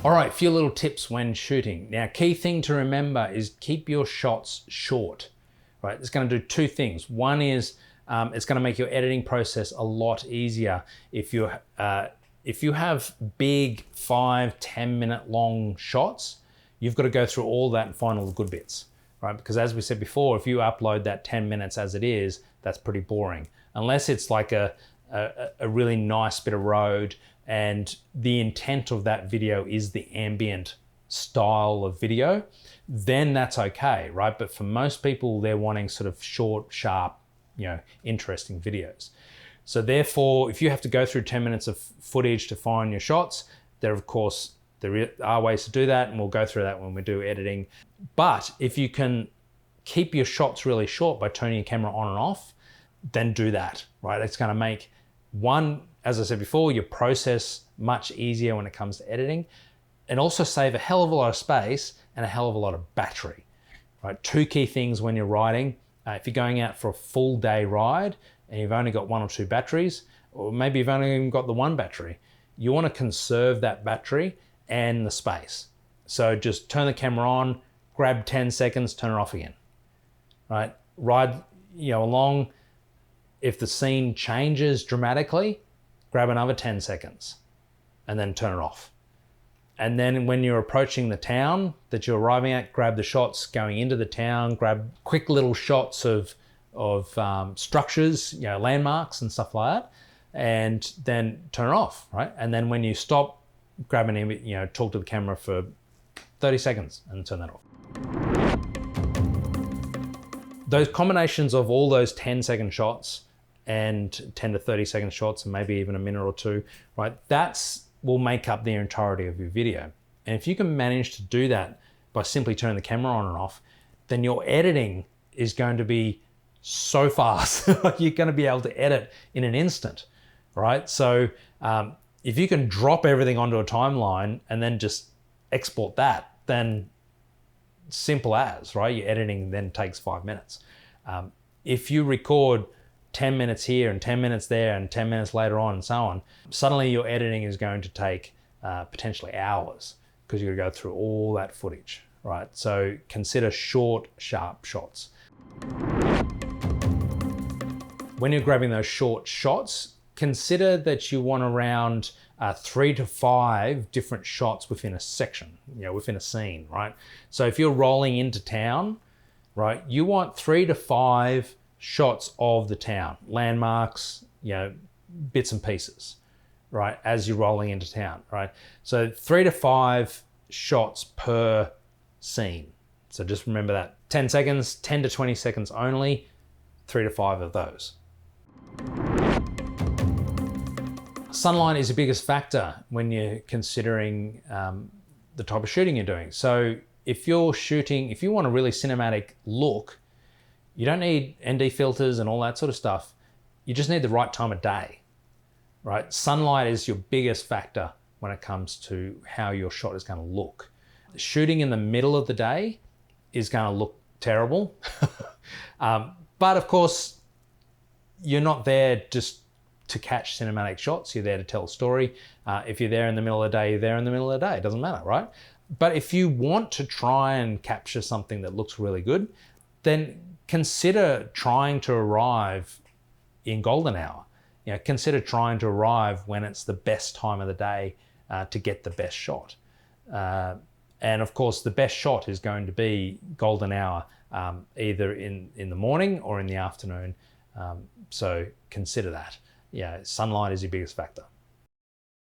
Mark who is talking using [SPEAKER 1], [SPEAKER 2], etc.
[SPEAKER 1] All right, a few little tips when shooting. Now, key thing to remember is keep your shots short, right? It's gonna do two things. One is it's gonna make your editing process a lot easier. If you have big 5-10 minute long shots, you've got to go through all that and find all the good bits, right? Because as we said before, if you upload that 10 minutes as it is, that's pretty boring. Unless it's like a really nice bit of road and the intent of that video is the ambient style of video, then that's okay, right? But for most people, they're wanting sort of short, sharp, interesting videos. So therefore, if you have to go through 10 minutes of footage to find your shots, there are ways to do that, and we'll go through that when we do editing. But if you can keep your shots really short by turning your camera on and off, then do that, right? It's gonna make, one, as I said before, your process much easier when it comes to editing, and also save a hell of a lot of space and a hell of a lot of battery, right? Two key things when you're riding. If you're going out for a full day ride and you've only got 1 or 2 batteries, or maybe you've only even got the 1 battery, you want to conserve that battery and the space. So just turn the camera on, grab 10 seconds, turn it off again, right? Ride along. If the scene changes dramatically, grab another 10 seconds and then turn it off. And then when you're approaching the town that you're arriving at, grab the shots going into the town, grab quick little shots of structures, landmarks and stuff like that, and then turn it off, right? And then when you stop, grab an image, talk to the camera for 30 seconds and turn that off. Those combinations of all those 10-second shots and 10 to 30 second shots, and maybe even a minute or two, right? Will make up the entirety of your video. And if you can manage to do that by simply turning the camera on and off, then your editing is going to be so fast. You're going to be able to edit in an instant, right? So if you can drop everything onto a timeline and then just export that, then simple as, right? Your editing then takes 5 minutes. If you record 10 minutes here and 10 minutes there and 10 minutes later on and so on, suddenly your editing is going to take potentially hours because you're going to go through all that footage, right? So consider short, sharp shots. When you're grabbing those short shots, consider that you want around 3 to 5 different shots within a section, within a scene, right? So if you're rolling into town, right, you want 3 to 5 shots of the town, landmarks, bits and pieces, right, as you're rolling into town, right? So 3 to 5 shots per scene. So just remember that. 10 seconds, 10 to 20 seconds only, 3 to 5 of those. Sunlight is the biggest factor when you're considering the type of shooting you're doing. So if you want a really cinematic look, you don't need ND filters and all that sort of stuff. You just need the right time of day, right? Sunlight is your biggest factor when it comes to how your shot is going to look. Shooting in the middle of the day is going to look terrible. But of course, you're not there just to catch cinematic shots. You're there to tell a story. If you're there in the middle of the day, you're there in the middle of the day. It doesn't matter, right? But if you want to try and capture something that looks really good, then consider trying to arrive in golden hour. Consider trying to arrive when it's the best time of the day to get the best shot. And of course, the best shot is going to be golden hour, either in the morning or in the afternoon. So consider that. Sunlight is your biggest factor.